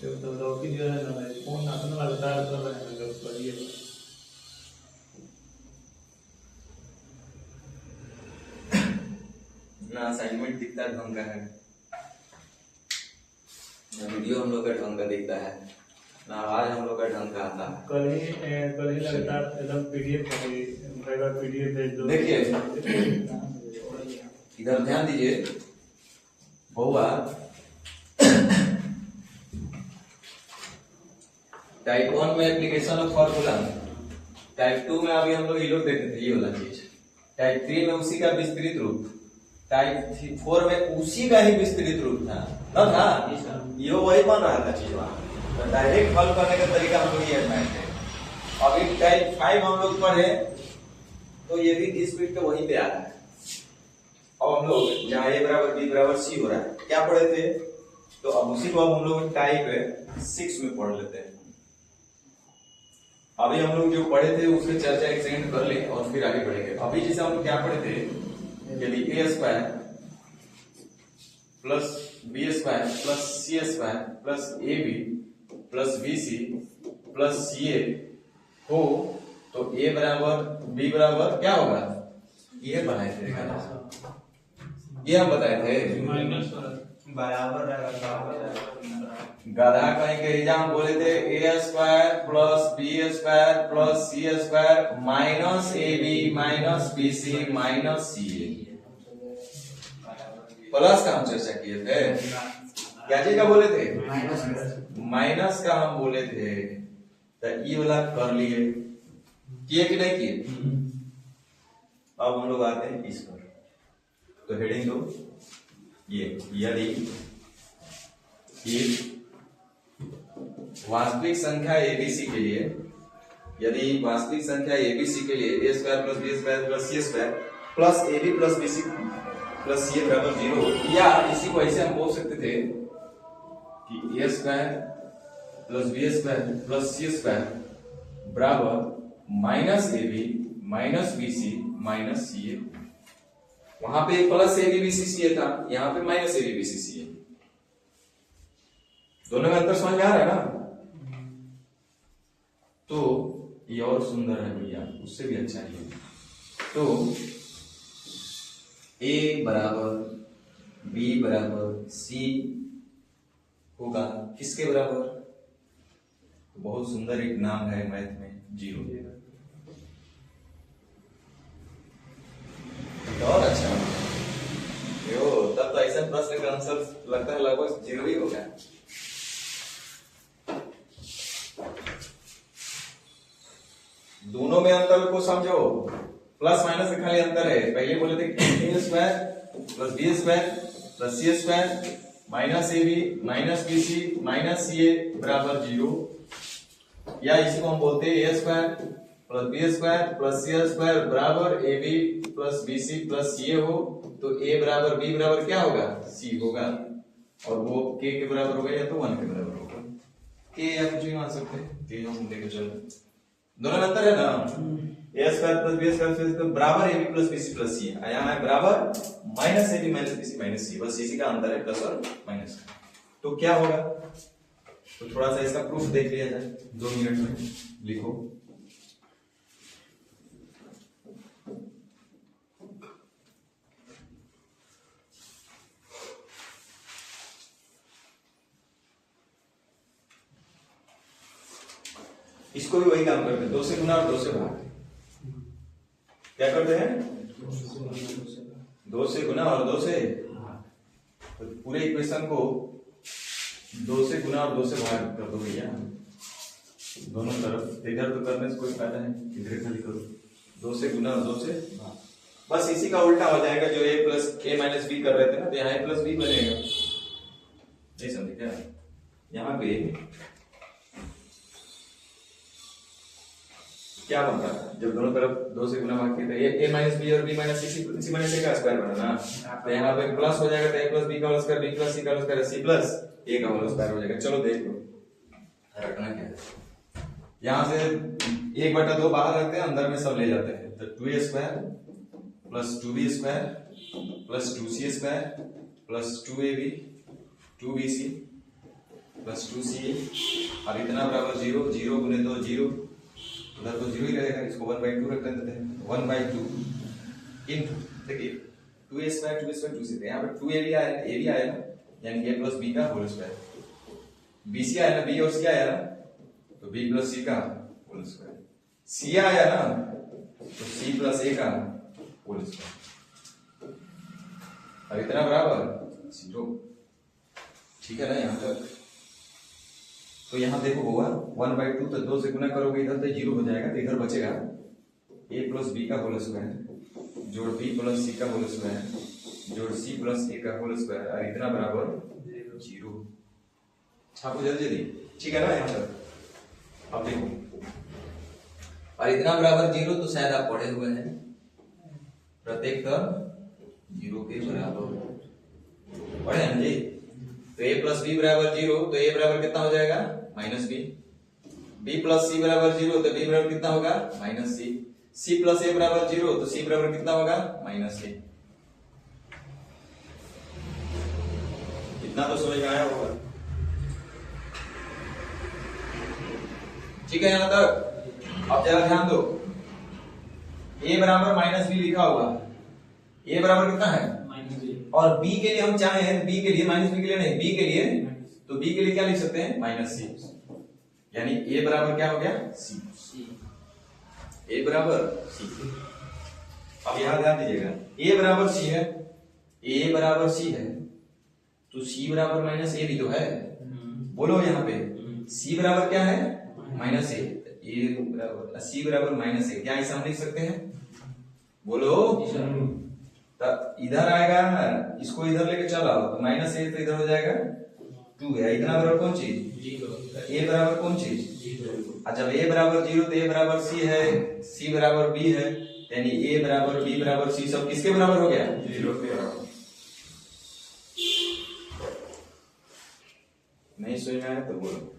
तो लौकी जो है ना फोन अपना लगातार कर रहे हैं, जब करिए ना असाइनमेंट दिखता ढंग का है, ना वीडियो हम लोग का ढंग का दिखता है, ना आवाज हम लोग का ढंग का आता है। कल ही लगातार एकदम पीडीएफ भेज दो। देखिए इधर ध्यान दीजिए बहुआ, टाइप 1 में एप्लीकेशन ऑफ फॉर्मूला, टाइप 2 में अभी हम लोग ये लोग देखे थे ये वाला चीज, टाइप 3 में उसी का विस्तृत रूप, टाइप 4 में उसी का ही विस्तृत रूप था ना था, ये वही बन रहा था चीज वहां। तो डायरेक्ट हल करने का तरीका हम लोग ये अपनाए थे। अभी टाइप 5 हम लोग पढ़े तो ये भी इस स्पीड पे वहीं पे आ रहा है। अब हम लोग जहाँ a बराबर b बराबर c हो रहा है क्या पढ़े थे, तो अब उसी को अब हम लोग टाइप 6 में पढ़ लेते हैं। अभी हम लोग जो पढ़े थे उसकी चर्चा एक सेकंड कर ले और फिर आगे बढ़ेंगे। अभी जैसे हम लोग क्या पढ़े थे, यदि a square plus b square plus c square plus ab plus bc plus ca हो तो a बराबर b बराबर क्या होगा, ये बनाए थे, ये हम बताए थे बराबर गधा कहीं के एग्जाम बोले थे a square plus b square plus c square minus ab minus bc minus ca, plus का हम चर्चा किए थे, क्या चीज का बोले थे, माइनस का हम बोले थे। तो ये वाला कर लिए, किए कि नहीं किए? अब हम लोग आते हैं इस पर, तो हेडिंग दो ये, यदि वास्तविक संख्या एबीसी के लिए, यदि वास्तविक संख्या एबीसी के लिए A square plus B square plus C square plus AB plus BC plus C बराबर 0, या इसी को ऐसे हम बोल सकते थे कि A square plus B square plus C square बराबर minus AB minus BC minus C A. वहां पे plus AB BC C A था, यहां पे minus AB BC C A. दोनों में अंतर समझ में आ रहा है ना? तो ये और सुंदर है भैया, उससे भी अच्छा है। तो ए बराबर बी बराबर सी होगा किसके बराबर? बहुत सुंदर एक नाम है मैथ में, 0। और अच्छा यो, तब तो ऐसा प्रश्न का आंसर लगता है लगभग 0 ही होगा। दोनों में अंतर को समझो, प्लस माइनस का खाली अंतर है। पहले बोले थे A square plus B square plus C square minus A B minus B C minus C A बराबर 0, या इसी को हम बोलते हैं A square plus B square plus C square बराबर A B plus B C plus C A हो, तो ए बराबर बी बराबर क्या होगा? सी होगा, और वो के बराबर होगा या तो 1 के बराबर होगा। के या कुछ भी मान सकते हैं, के हम लेके चलो। दोनों में अंतर है ना, A square plus B square बराबर A B plus B C plus C, यहाँ है बराबर minus A B minus B C minus C, बस इसी का अंतर है, प्लस और माइनस का। तो क्या होगा? तो थोड़ा सा इसका प्रूफ देख लिया जाए 2 मिनट में। लिखो इसको भी वही काम करते हैं, 2 से गुना और 2 से भाग। क्या करते हैं? 2 से गुना और 2 से, तो पूरे इक्वेशन को 2 से गुना और 2 से भाग कर दो भैया दोनों तरफ। इधर तो करने से कोई फायदा नहीं, इधर खाली करो 2 से गुना और 2 से भाग। बस इसी का उल्टा हो जाएगा, जो ए प्लस ए माइनस बी कर रहे थे ना, तो यहाँ ए प्लस बी बनेगा। नहीं समझे क्या? यहाँ पे क्या बनता है जब दोनों तरफ 2 से गुना भाग किए, तो ए माइनस बी और B minus C minus A का स्क्वायर बना ना, तो यहाँ पे प्लस हो जाएगा, तो ए प्लस बी का whole square B plus C का होल स्क्वायर सी प्लस ए का होल स्क्वायर हो जाएगा। चलो देख लो रखना क्या है। यहाँ से 1/2 बाहर रखते हैं, अंदर में सब ले जाते हैं, तो 2a square plus 2b square plus 2c square plus 2ab 2bc plus 2ca, और इतना बराबर 0, 0 गुने 2 0, उधर तो 0 ही रहेगा, इसको 1/2 रख देते हैं। 1/2 इनटू, देखिए 2a square 2b square 2c, यहाँ पे 2ab आया, a भी आया ना, यानी a प्लस b का होल स्क्वायर, bc आया ना, b और c आया ना, तो b प्लस c का होल स्क्वायर, c आया ना, तो c प्लस a का होल स्क्वायर, और इतना बराबर 0। ठीक है ना यहाँ तक? तो यहाँ देखो होगा 1/2, तो 2 से गुना करोगे इधर तो 0 हो जाएगा, तो इधर बचेगा a प्लस बी का होल स्क्वायर जोड़ b प्लस c का होल स्क्वायर जोड़ c प्लस a का होल स्क्वायर, और इतना बराबर 0। छापो जल्दी जल्दी, ठीक है ना यहाँ तक? अब देखो, और इतना बराबर 0, तो शायद आप पढ़े हुए हैं, प्रत्येक टर्म 0 के बराबर पढ़े हैं जी। तो a प्लस बी बराबर 0, तो a बराबर कितना हो जाएगा? Minus B. b प्लस c बराबर 0, तो b बराबर कितना होगा? Minus c। c प्लस a बराबर 0, तो c बराबर कितना होगा? Minus a। इतना तो समझ में आया होगा, ठीक है यहाँ तक? अब जरा ध्यान दो, a बराबर माइनस बी लिखा हुआ, a बराबर कितना है? और b के लिए हम चाहे b के लिए, माइनस बी के लिए नहीं, b के लिए, तो b के लिए क्या लिख सकते हैं? माइनस c, यानी a बराबर क्या हो गया? c, a बराबर c। अब यहां ध्यान दीजिएगा, a बराबर c है, a बराबर c है, तो c बराबर माइनस a भी तो है। बोलो यहाँ पे c बराबर क्या है? माइनस a, c बराबर माइनस a, क्या ऐसा हम लिख सकते हैं? बोलो, तो इधर आएगा, इसको इधर लेके चलाओ तो माइनस ए तो इधर हो जाएगा 2 है। इतना बराबर कौन चीज? ए बराबर कौन चीज? और जब ए बराबर 0 तो ए बराबर सी है, सी बराबर बी है, यानी ए बराबर बी बराबर सी सब किसके बराबर हो गया? 0 के बराबर। नहीं समझ में आया तो बोलो।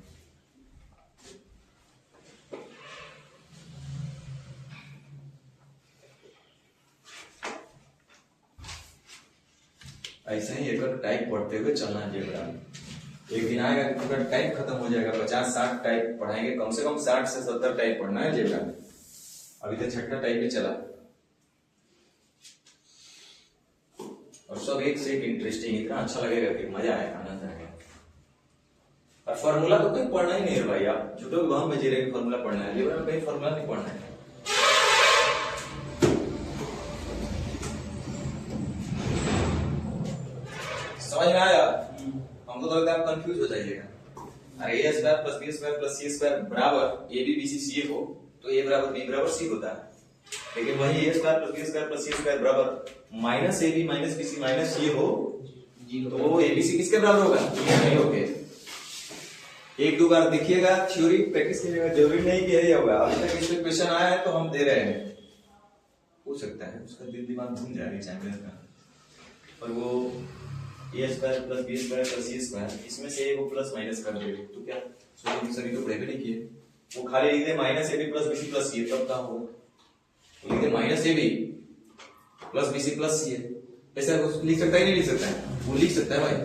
ऐसे ही एक टाइप पढ़ते हुए चलना है अलजेब्रा। एक दिन आएगा कि पूरा टाइप खत्म हो जाएगा, 50-60 टाइप पढ़ाएंगे, कम से कम 60 से 70 टाइप पढ़ना है अलजेब्रा में। अभी तो 6ठा टाइप ही चला और सब एक से एक इंटरेस्टिंग, इतना अच्छा लगेगा कि मजा आएगा, आनंद आएगा। और फॉर्मूला तो कोई पढ़ना ही नहीं है भाई, आप झूठो के वहां में जी रहे फॉर्मूला पढ़ना है, अलजेब्रा में कहीं फॉर्मूला नहीं पढ़ना है। समझ में आया? हमको तो लगता है आप कंफ्यूज हो जाइएगा। अरे A square plus B square plus C square बराबर A B B C C A हो तो ए बराबर बी बराबर सी होता है, लेकिन वही A square plus B square plus C square बराबर minus A B minus B C minus C हो तो वो ए बी सी किसके बराबर होगा? नहीं होगा। एक दो बार देखिएगा, थ्योरी प्रैक्टिस कीजिएगा, जरूरी नहीं कि यही होगा। अभी तक इस पे क्वेश्चन आया है तो हम दे रहे हैं, हो सकता है उसका दिल दिमाग घूम जाएगा चैंपियन का। और वो A square plus B square plus C square, इसमें से वो प्लस माइनस कर देंगे तो क्या सभी तो पढ़े भी नहीं किए, वो खाली लिख दे minus A B plus B C plus C, तब क्या होगा? लिख दे minus A B plus B C plus C, ऐसा लिख सकता है नहीं लिख सकता है? वो लिख सकता है भाई।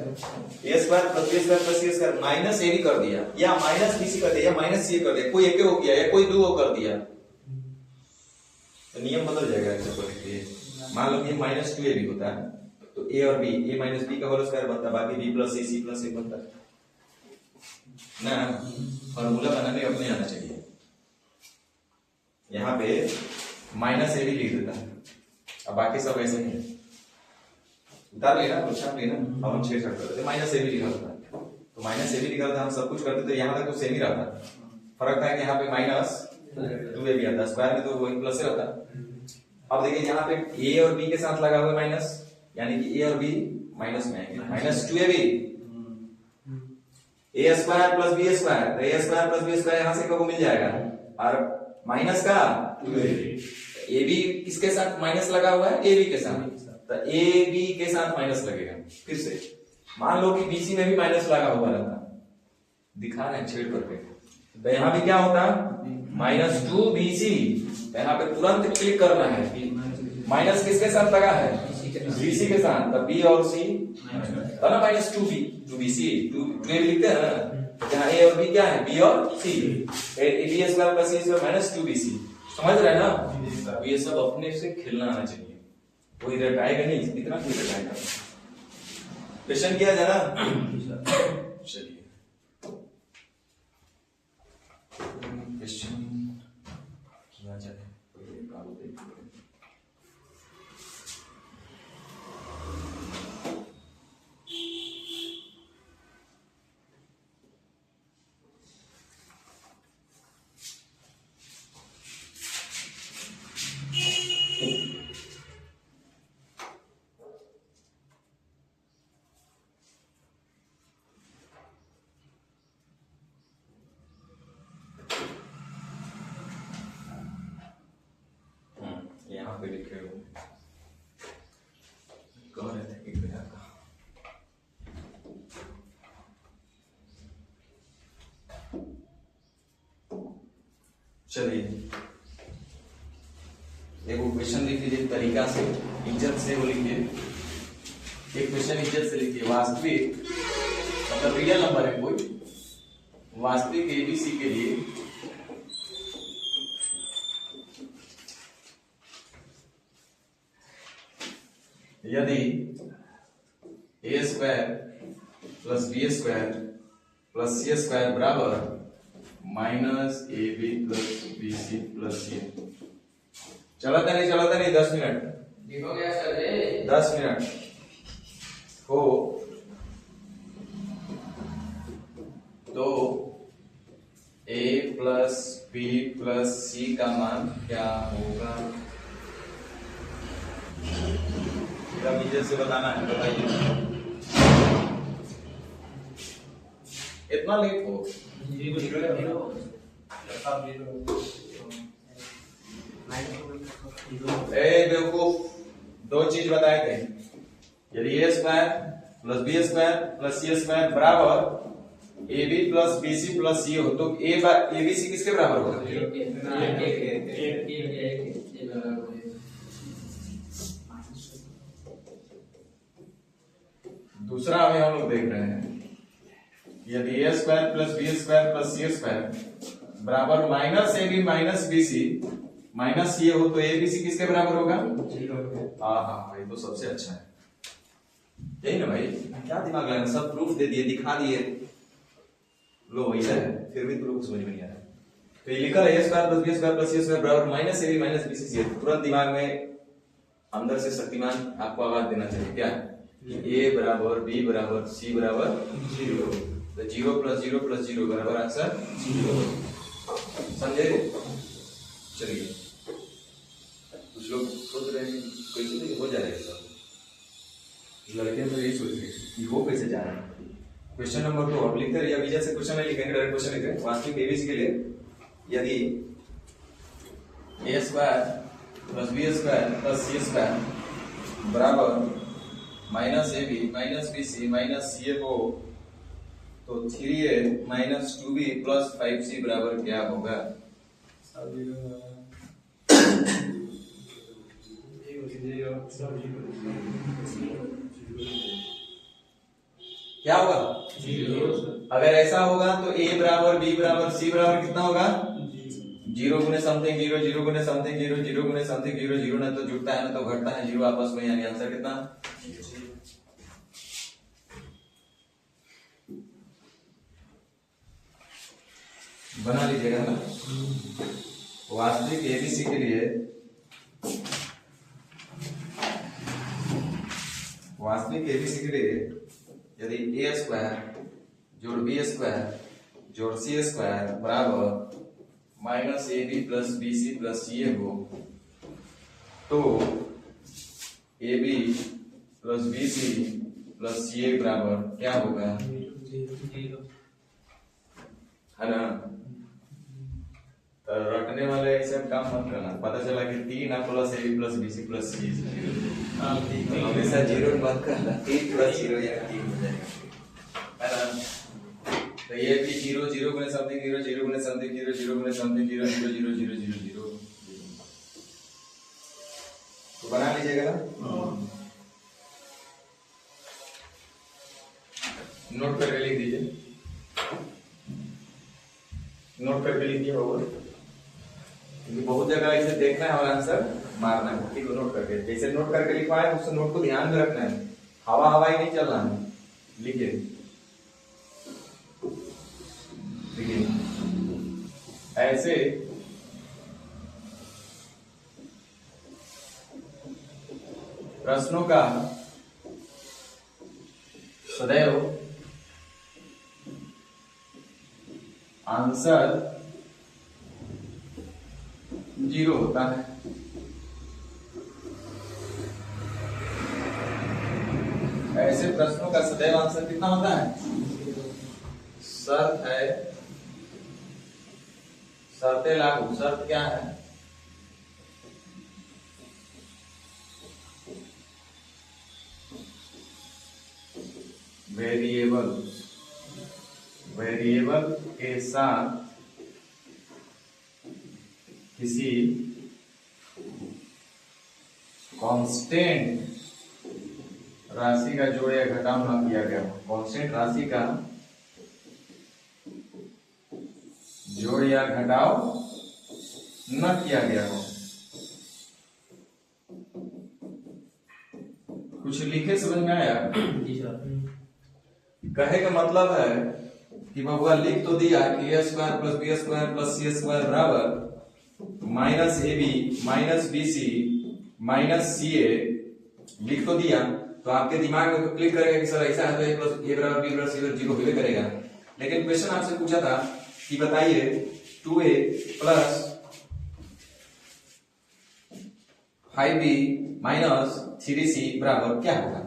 A square plus B square plus C square minus A B कर दिया या माइनस बी सी कर दिया या माइनस सी कर दिया, कोई एक हो गया या कोई दो कर दिया तो नियम बदल जाएगा। ऐसा बोले मान लो ये माइनस 2 ए बी होता है तो ए और बी, ए माइनस बी का होल स्क्वायर बनता है, बाकी बी प्लस सी प्लस ए बनता है ना। फॉर्मूला बनाने अपने आना चाहिए। यहाँ पे माइनस ए बी लिख देता है, अब बाकी सब ऐसे ही है, उतार लेना छाप लेना। अब हम छेड़छाड़ करते थे, माइनस ए बी लिखा होता है तो माइनस ए बी लिखा था, हम सब कुछ करते थे, यहाँ तक तो सेम ही रहता। फर्क था कि यहाँ पे माइनस 2 ए बी आता, स्क्वायर में तो वही प्लस रहता। अब देखिए यहाँ पे ए और बी के साथ लगा हुआ माइनस, यानी कि ए और बी माइनस में आएंगे, minus 2 A B A square plus B square, तो A square plus B square यहाँ से कब मिल जाएगा, और माइनस का 2 ए बी किसके साथ माइनस लगा हुआ है? ए बी के साथ, तो ए बी के साथ माइनस लगेगा। फिर से मान लो कि बीसी में भी माइनस लगा हुआ रहता, दिखा रहे हैं छेड़ करके, तो यहाँ भी क्या होता माइनस 2 बीसी, यहाँ पे तुरंत क्लिक करना है, माइनस किसके साथ लगा है? बीसी के साथ, तब बी और सी तो ना माइनस 2 बी 2 बी सी 2 ए लिखते हैं ना, जहाँ ए और बी क्या है? बी और C, A B square plus C square minus 2 B C. समझ रहे हैं ना? ये सब अपने से खेलना आना चाहिए, कोई रटाएगा नहीं, इतना कोई रटाएगा। क्वेश्चन किया जाए ना, चलिए क्वेश्चन किया जाए। यहाँ पे लिखे हुए कह रहे थे कि गया था। चलिए एक क्वेश्चन लिख लीजिए तरीका से, इज्जत से वो लिखिए। एक क्वेश्चन इज्जत से लिखिए, वास्तविक मतलब रियल नंबर है कोई, वास्तविक एबीसी के लिए यदि A square plus B square plus C square बराबर minus A B plus B C plus C. चलाता नहीं 10 मिनट हो गया सर, 10 मिनट हो तो ए प्लस बी प्लस सी का मान क्या होगा? विजय से बताना है, बताइए। इतना लेट हो? ए बेवकूफ, दो चीज बताए थे, यदि A square plus B square plus C square बराबर A B plus B C plus C हो तो ए बी सी किसके बराबर होगा? दूसरा हमें हम लोग देख रहे हैं, यदि A square plus B square plus C square बराबर minus A B minus B C minus C हो तो ए बी सी किसके बराबर होगा? हाँ हाँ, ये तो सबसे अच्छा है, यही ना भाई? क्या दिमाग लगाना, सब प्रूफ दे दिए, दिखा दिए, लो वैसा है, फिर भी तुम लोग को समझ में नहीं आ रहा। तो ये लिखा है A square plus B square plus C square बराबर minus A B minus B C, तुरंत दिमाग में अंदर से शक्तिमान आपको आवाज देना चाहिए, क्या? ए बराबर बी बराबर सी बराबर 0, तो 0 प्लस 0 बराबर आंसर 0। समझे? चलिए, कुछ लोग सोच रहे हैं कैसे हो जाएगा सब, लड़के तो यही सोच रहे कि हो कैसे जा रहा है। क्वेश्चन नंबर 2 अब लिखते रहिए, विजय से क्वेश्चन नहीं लिखेंगे, डायरेक्ट क्वेश्चन लिख रहे हैं। वास्तविक एबीसी के लिए यदि A square plus B square plus C square बराबर minus A B minus B C minus C A हो तो 3a minus 2b plus 5c बराबर क्या होगा? क्या होगा? 0। अगर ऐसा होगा तो a बराबर b बराबर c बराबर कितना होगा? 0 गुने समथिंग 0, 0 गुने समथिंग 0, 0 गुने समथिंग 0, 0 ना तो जुड़ता है ना तो घटता है 0 आपस में, यानी आंसर कितना? बना लीजिएगा ना। वास्तविक एबीसी के लिए यदि ए स्क्वायर जोड़ बी स्क्वायर जोड़ सी स्क्वायर बराबर minus A B plus B C plus C A हो तो A B plus B C plus C A बराबर क्या होगा? है ना? रटने वाले ऐसे काम मत करना, पता चला कि 3 plus A B plus B C plus C हमेशा 0 मत करना, 3 प्लस 0 या 3 हो जाएगा, है ना? तो ये भी 0 0 गुने समथिंग 0, 0 गुने समथिंग 0, 0 गुने समथिंग 0, 0 0 0 0 0 तो बना लीजिएगा ना। नोट करके लिख दीजिए, नोट करके लिखिए बाबू, क्योंकि बहुत जगह ऐसे देखना है और आंसर मारना है, ठीक है? नोट करके, जैसे नोट करके लिखवा है उस नोट को ध्यान में रखना है, हवाई नहीं चलना है। लिखिए लिखिए, ऐसे प्रश्नों का सदैव आंसर 0 होता है। ऐसे प्रश्नों का सदैव आंसर कितना होता है? शर्त है, शर्तें लागू। शर्त क्या है? वेरिएबल के साथ किसी कांस्टेंट राशि का जोड़ या घटाव न किया गया हो। कांस्टेंट राशि का जोड़ या घटाव न किया गया हो। कुछ लिखे समझ में आया? कहे का मतलब है कि बबुआ लिख तो दिया कि A square plus B square plus C square बराबर minus A B minus B C minus C A, लिख तो दिया, तो आपके दिमाग में तो क्लिक करेगा कि सर ऐसा है तो ए प्लस ए बराबर बी बराबर सी बराबर 0 होवे करेगा। लेकिन क्वेश्चन आपसे पूछा था कि बताइए 2a plus 5b minus 3c बराबर क्या होगा?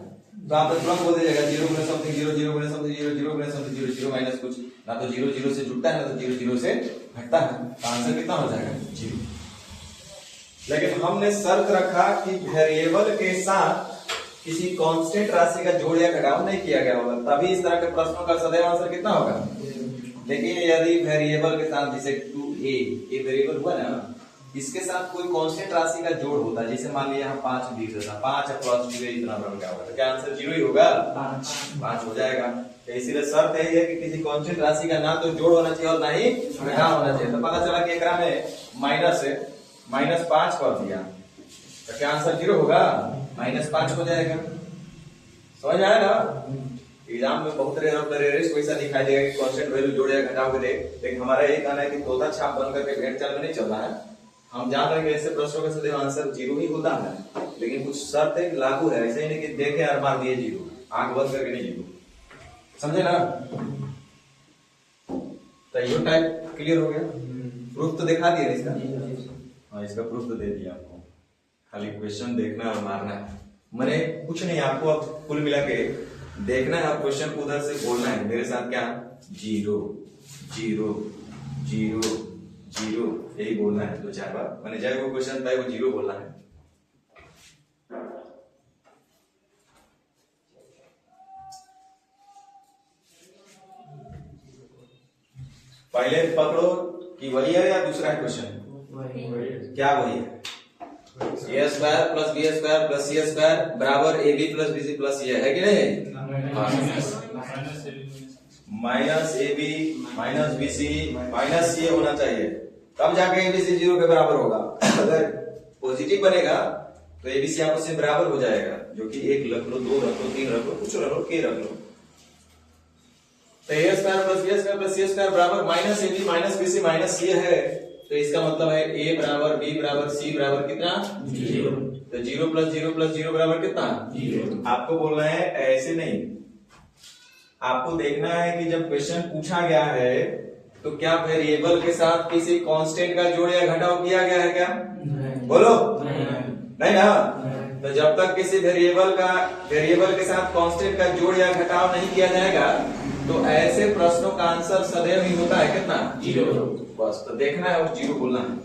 तो आप तुरंत बोल दीजिएगा 0 गुणे समथिंग 0, 0 गुणे समथिंग 0, 0 गुणे समथिंग 0, 0 माइनस कुछ, ना तो 0 0 से जुड़ता है ना तो 0 0 से घटता है। तो आंसर कितना हो जाएगा? 0। लेकिन हमने शर्त रखा कि वेरिएबल के साथ किसी कांस्टेंट राशि का जोड़ या घटाव नहीं किया गया होगा, तभी इस तरह के प्रश्नों का सदैव आंसर कितना होगा? लेकिन यदि वेरिएबल के साथ जैसे 2a ये वेरिएबल हुआ ना, इसके साथ कोई कांस्टेंट राशि का जोड़ होता है, जैसे मान लिया यहाँ 5 दिख रहा था, 5 प्लस 2 इतना बड़ा क्या होगा? तो क्या आंसर 0 ही होगा? 5 हो जाएगा। तो इसीलिए शर्त यही है कि किसी कांस्टेंट राशि का ना तो जोड़ होना चाहिए और ना ही घटाव होना चाहिए। तो पता चला कि एकरा में माइनस है, -5 कर दिया तो क्या आंसर 0 होगा? -5 हो जाएगा। समझ आया ना? एग्जाम में बहुत रेयरेस्ट वैसा दिखाई देगा कि कांस्टेंट वैल्यू जोड़े या घटाव के लिए, लेकिन हमारा ये कहना है कि तोता छाप बन करके भेड़ चाल में नहीं चल रहा है। हम जान रहे हैं कि ऐसे प्रश्नों का सदैव आंसर 0 ही होता है, लेकिन कुछ शर्त है लागू है, ऐसे ही नहीं कि देखे और मार दिए 0, आंख बंद करके नहीं 0। समझे ना? तो ये टाइप क्लियर हो गया। प्रूफ तो दिखा दिया इसका। हाँ, इसका प्रूफ तो दे दिया आपको, खाली क्वेश्चन देखना और मारना है। मैंने कुछ नहीं, आपको अब कुल मिला के देखना है, आप क्वेश्चन को उधर से बोलना है मेरे साथ। क्या? 0 0 0 0 यही बोलना है 2-4 बार। मैंने चाहे वो क्वेश्चन था वो 0 बोलना है। पहले पकड़ो कि वही है या दूसरा है क्वेश्चन? क्या वही है? a square plus b square plus c square बराबर ab प्लस bc प्लस ये है कि नहीं? Minus ab minus bc minus c होना चाहिए, तब जाके abc 0 के बराबर होगा। अगर पॉजिटिव बनेगा तो abc आपस में बराबर हो जाएगा, जो कि 1 रख लो, 2 रख लो, 3 रख लो, कुछ रख लो, k रख लो। तो a square plus b square plus c square बराबर minus ab minus bc minus c है, तो इसका मतलब है a बराबर b बराबर c बराबर कितना? 0। तो 0 प्लस 0 प्लस 0 बराबर कितना? 0। आपको बोलना है ऐसे नहीं, आपको देखना है कि जब क्वेश्चन पूछा गया है तो क्या वेरिएबल के साथ किसी कांस्टेंट का जोड़ या घटाव किया गया है क्या? बोलो नहीं ना? तो जब तक किसी वेरिएबल के साथ कांस्टेंट का जोड़ या घटाव नहीं किया जाएगा तो ऐसे प्रश्नों का आंसर सदैव ही होता है कितना? 0। बस तो देखना है और 0 बोलना है।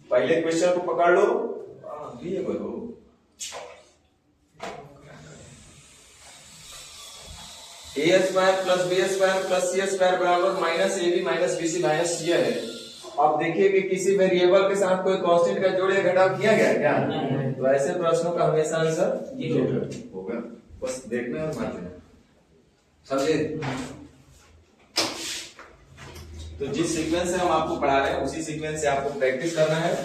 पहले क्वेश्चन को पकड़ लो, दिए बोलो a square plus b square plus c square बराबर minus ab minus bc minus c है। अब देखिए कि किसी वेरिएबल के साथ कोई कांस्टेंट का जोड़ या घटाव किया गया है क्या? तो ऐसे प्रश्नों का हमेशा आंसर 0 होगा। बस देखना है और मान लेना, समझे? तो जिस सीक्वेंस से हम आपको पढ़ा रहे हैं उसी सीक्वेंस से आपको प्रैक्टिस करना है,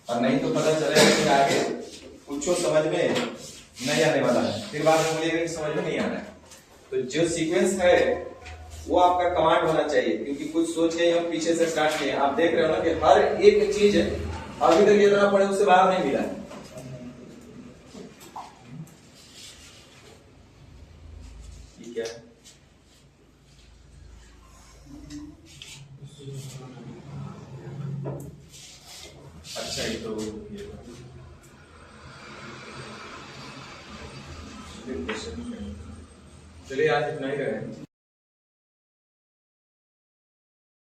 और नहीं तो पता चलेगा कि आगे कुछ समझ में नहीं आने वाला है, फिर बाद में बोलिएगा कि समझ में नहीं आ रहा है। तो जो सीक्वेंस है वो आपका कमांड होना चाहिए, क्योंकि कुछ सोच के हम पीछे से स्टार्ट किए। आप देख रहे हो ना कि हर एक चीज अभी तक ये तरह पढ़े उससे बाहर नहीं मिला है। ये क्या है? अच्छा, ये तो चलिए आज इतना ही रहे।